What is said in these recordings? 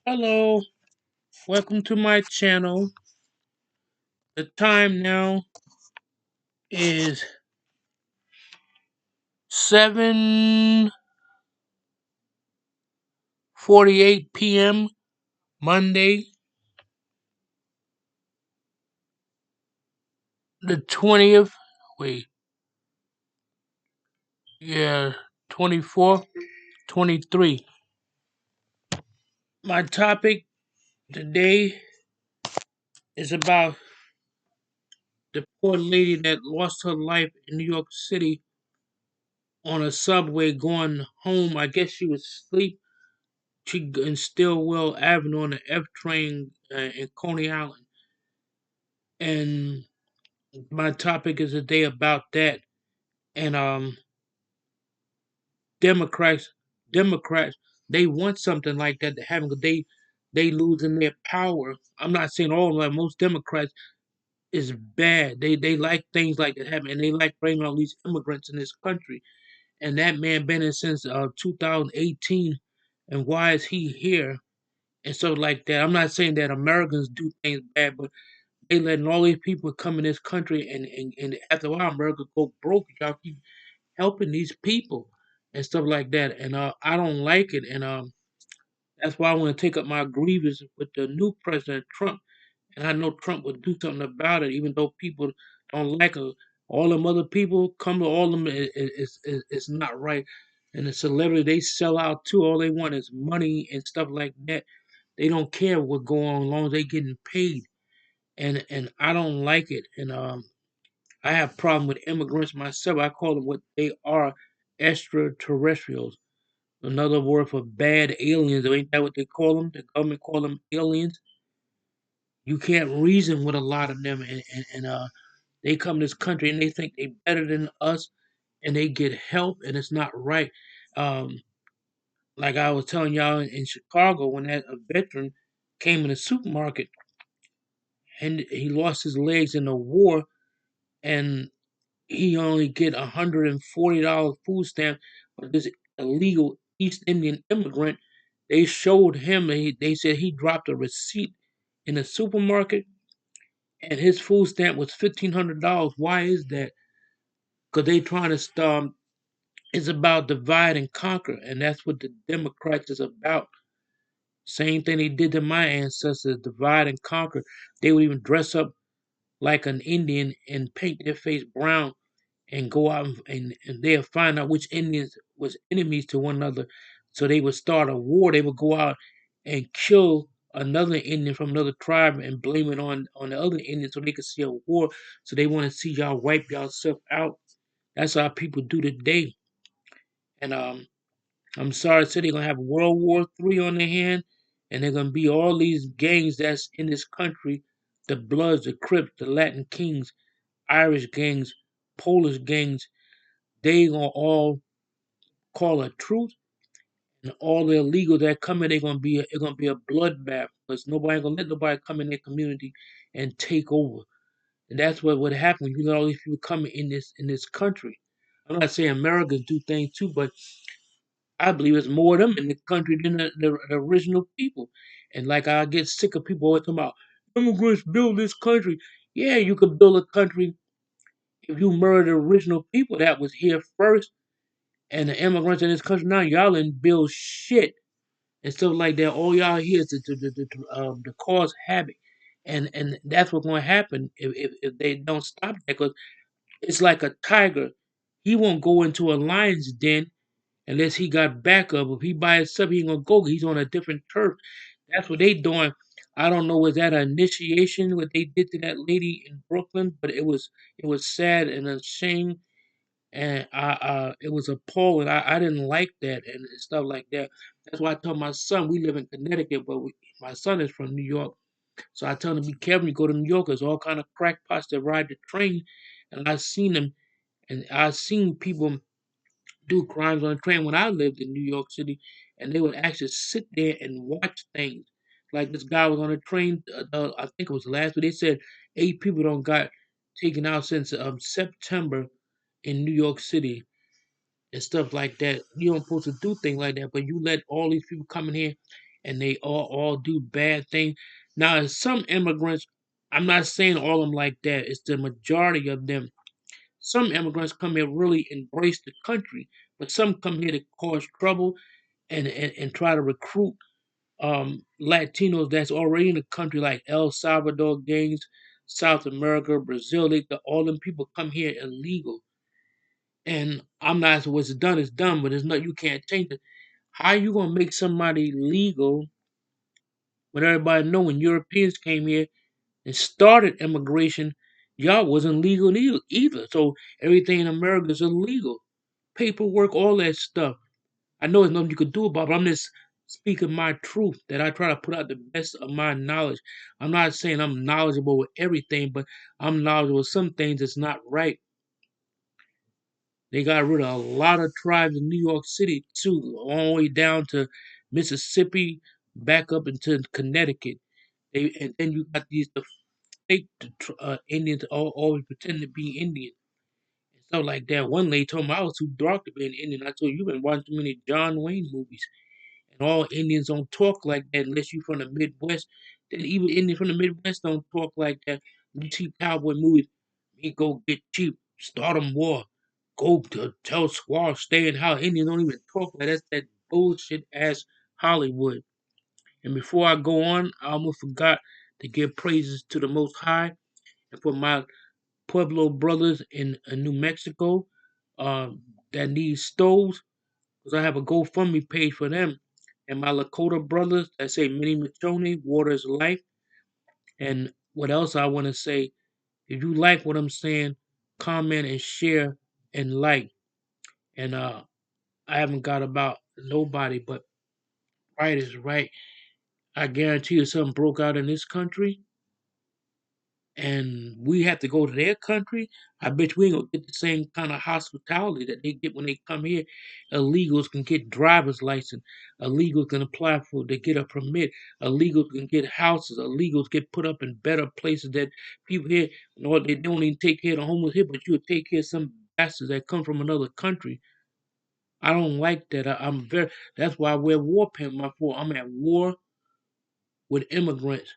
Hello, welcome to my channel. The time now is 7:48 p.m. Monday, the 20th. Wait, yeah, 24th, 23. My topic today is about the poor lady that lost her life in New York City on a subway going home. I guess she was asleep. She in Stillwell Avenue on the F train in Coney Island. And my topic is today about that. And Democrats, Democrats, they want something like that to happen because they losing their power. I'm not saying all of them. Most Democrats is bad. They like things like that happen, and they like bringing all these immigrants in this country. And that man been in since 2018, and why is he here? And so like that. I'm not saying that Americans do things bad, but they letting all these people come in this country, and after a while, America go broke. Y'all keep helping these people and stuff like that. And I don't like it. And that's why I want to take up my grievance with the new President Trump. And I know Trump would do something about it, even though people don't like it. All them other people come to all them is not right. And the celebrity they sell out too. All they want is money and stuff like that. They don't care what going on as long as they getting paid. And I don't like it. And I have problem with immigrants myself. I call them what they are, extraterrestrials. Another word for bad aliens. Ain't that what they call them? The government call them aliens. You can't reason with a lot of them, and they come to this country and they think they better than us, and they get help, and it's not right. Um, like I was telling y'all in Chicago, when that a veteran came in the supermarket and he lost his legs in the war, and he only get $140 food stamp, but this illegal East Indian immigrant, they showed him, they said he dropped a receipt in the supermarket and his food stamp was $1,500. Why is that? Because they trying to start, it's about divide and conquer, and that's what the Democrats is about. Same thing they did to my ancestors, divide and conquer. They would even dress up like an Indian and paint their face brown and go out and they'll find out which Indians was enemies to one another. So they would start a war. They would go out and kill another Indian from another tribe and blame it on the other Indian so they could see a war. So they want to see y'all wipe yourself out. That's how people do today. And I'm sorry to say they're gonna have World War III on their hand, and they're gonna be all these gangs that's in this country, the Bloods, the Crips, the Latin Kings, Irish gangs, Polish gangs, they gonna all call a truce, and all the illegals that come in, it's gonna be a bloodbath because nobody gonna let nobody come in their community and take over. And that's what would happen when you let all these people come in this country. I'm not saying Americans do things too, but I believe it's more of them in the country than the original people. And like I get sick of people always talking about immigrants build this country. Yeah, you could build a country if you murder the original people that was here first, and the immigrants in this country now, y'all didn't build shit and stuff like that. All y'all here is to cause havoc, and that's what's going to happen if they don't stop that. Because it's like a tiger; he won't go into a lion's den unless he got backup. If he by himself, he ain't gonna go. He's on a different turf. That's what they doing. I don't know, was that an initiation what they did to that lady in Brooklyn, but it was sad and a shame, and it was appalling. I didn't like that and stuff like that. That's why I told my son, we live in Connecticut, but my son is from New York, so I tell him to be careful. You go to New York, there's all kind of crackpots that ride the train, and I seen them, and I seen people do crimes on the train when I lived in New York City, and they would actually sit there and watch things. Like this guy was on a train, I think it was last week. They said 8 people don't got taken out since September in New York City and stuff like that. You don't supposed to do things like that, but you let all these people come in here and they all do bad things. Now, some immigrants, I'm not saying all of them like that. It's the majority of them. Some immigrants come here really embrace the country, but some come here to cause trouble and try to recruit Latinos that's already in the country, like El Salvador gangs, South America, Brazil. All them people come here illegal, and I'm not. What's done is done, but it's not. You can't change it. How you gonna make somebody legal when everybody know when Europeans came here and started immigration, y'all wasn't legal either. So everything in America is illegal. Paperwork, all that stuff. I know there's nothing you could do about it, but I'm just speaking my truth that I try to put out the best of my knowledge. I'm not saying I'm knowledgeable with everything, but I'm knowledgeable with some things that's not right. They got rid of a lot of tribes in New York City too, all the way down to Mississippi, back up into Connecticut. And then you got the fake Indians always pretend to be Indian and stuff like that. One lady told me I was too dark to be an Indian. I told her, you've been watching too many John Wayne movies. And all Indians don't talk like that unless you from the Midwest. Then even Indians from the Midwest don't talk like that. You see cowboy movies, me go get cheap, start 'em war, go to tell squaw stay in house. Indians don't even talk like that. That's that bullshit ass Hollywood. And before I go on, I almost forgot to give praises to the Most High and for my Pueblo brothers in New Mexico that need stoves. Because I have a GoFundMe page for them. And my Lakota brothers that say Mini Machone, water is life. And what else I want to say, if you like what I'm saying, comment and share and like. And I haven't got about nobody, but right is right. I guarantee you something broke out in this country and we have to go to their country, I bet you we ain't gonna get the same kind of hospitality that they get when they come here. Illegals can get driver's license. Illegals can apply for to get a permit. Illegals can get houses. Illegals get put up in better places that people here, no, they don't even take care of the homeless here, but you'll take care of some bastards that come from another country. I don't like that. I'm very. That's why I wear war pants. I'm at war with immigrants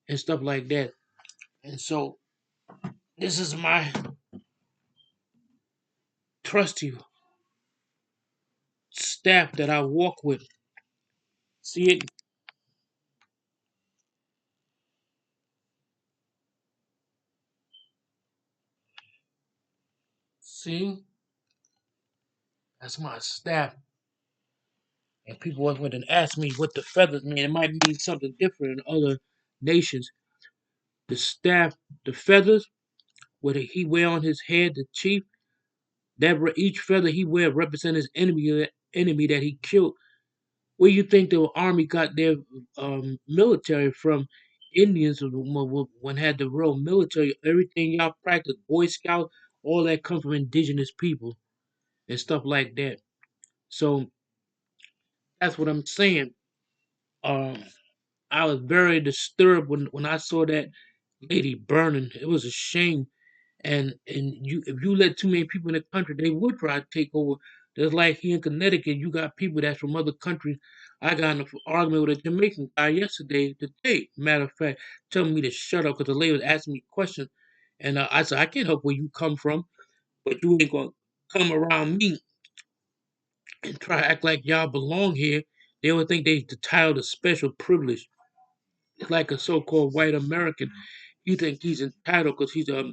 and stuff like that. And so this is my trusty staff that I walk with. See it? See? That's my staff. And people always went and ask me what the feathers mean. It might mean something different in other nations. The staff, the feathers, what he wear on his head, the chief, each feather he wear represent his enemy that he killed. Where you think the army got their military from? Indians when had the real military. Everything y'all practice, Boy Scout, all that come from indigenous people and stuff like that. So that's what I'm saying. Um, I was very disturbed when I saw that lady burning. It was a shame. And you if you let too many people in the country, they would try to take over. Just like here in Connecticut, you got people that's from other countries. I got in an argument with a Jamaican guy today, matter of fact, telling me to shut up because the lady was asking me questions. And I said, I can't help where you come from, but you ain't going to come around me and try to act like y'all belong here. They would think they entitled to special privilege. It's like a so-called white American. You think he's entitled because he's a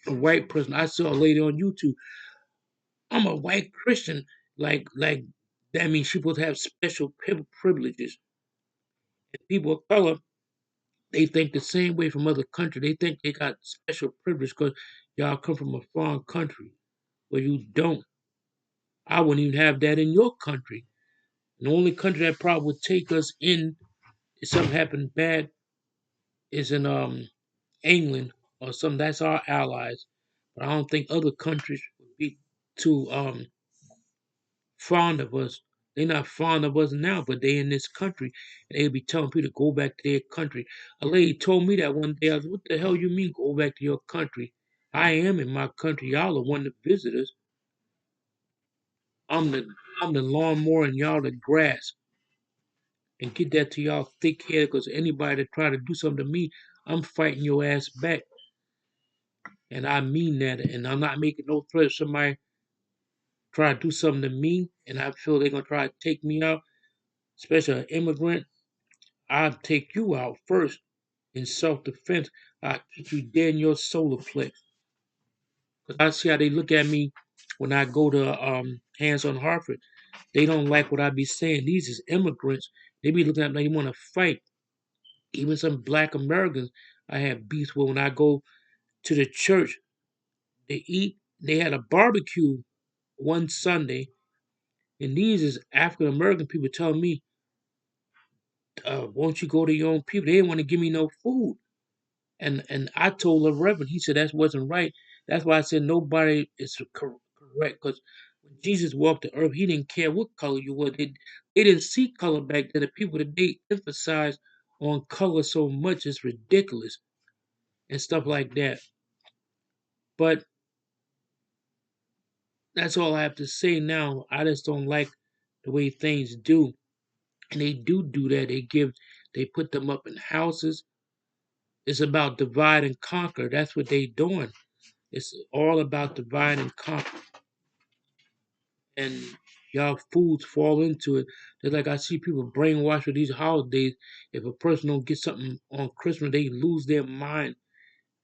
white person. I saw a lady on YouTube. I'm a white Christian. Like that means she's supposed to have special privileges. And people of color, they think the same way from other countries. They think they got special privilege because y'all come from a foreign country. Well, you don't. I wouldn't even have that in your country. The only country that probably would take us in if something happened bad is in England or something. That's our allies. But I don't think other countries would be too fond of us. They're not fond of us now, but they in this country and they'll be telling people to go back to their country. A lady told me that one day. I was, what the hell you mean go back to your country? I am in my country. Y'all are one of the visitors. I'm the I'm the lawnmower and y'all the grass. and get that to y'all thick head. Because anybody that try to do something to me, I'm fighting your ass back, and I mean that. And I'm not making no threat. If somebody try to do something to me, and I feel they're gonna try to take me out, especially an immigrant, I'll take you out first in self-defense. I'll kick you dead in your solar plex. Cause I see how they look at me when I go to Hands on Hartford. They don't like what I be saying. These is immigrants. They be looking at me like they want to fight. Even some black Americans I have beef with when I go to the church. They eat. They had a barbecue one Sunday, and these is African American people telling me, "Won't you go to your own people?" They didn't want to give me no food, and I told the Reverend. He said that wasn't right. That's why I said nobody is correct because when Jesus walked the earth, he didn't care what color you were. They didn't see color back then. The people that they emphasize on color so much is ridiculous and stuff like that. But that's all I have to say now. I just don't like the way things do. And they do that. They put them up in houses. It's about divide and conquer. That's what they doing. It's all about divide and conquer. And y'all fools fall into it. Just like I see people brainwashed with these holidays. If a person don't get something on Christmas, they lose their mind.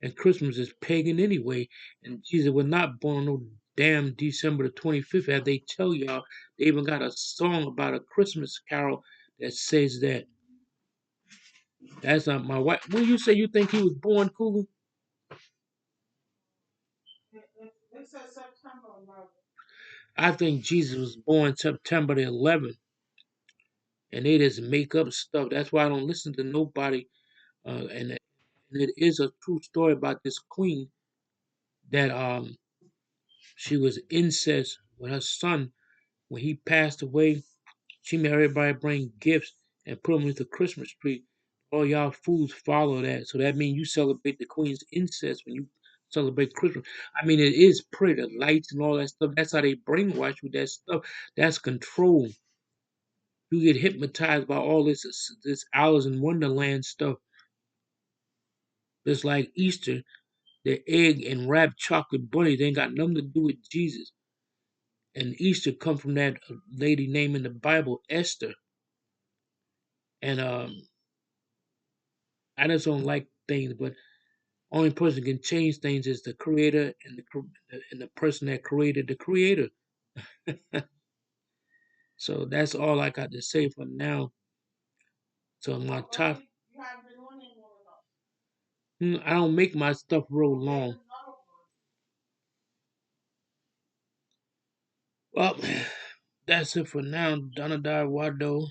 And Christmas is pagan anyway. And Jesus was not born on no damn December the 25th, as they tell y'all. They even got a song about a Christmas carol that says that. That's not my wife. When you say you think he was born, Cougar? I think Jesus was born September the 11th, and they just make up stuff. That's why I don't listen to nobody. And it is a true story about this queen that she was incest with her son when he passed away. She made everybody bring gifts and put them with the Christmas tree. All y'all fools follow that. So that means you celebrate the Queen's incest when you celebrate Christmas. I mean, it is pretty, the lights and all that stuff. That's how they brainwash you. That stuff. That's control. You get hypnotized by all this Alice in Wonderland stuff. It's like Easter. The egg and wrapped chocolate bunnies ain't got nothing to do with Jesus. And Easter come from that lady name in the Bible, Esther. And I just don't like things, but only person can change things is the creator and the person that created the creator. So that's all I got to say for now. So my top, I don't make my stuff real long. Well, that's it for now. Donadar Wado.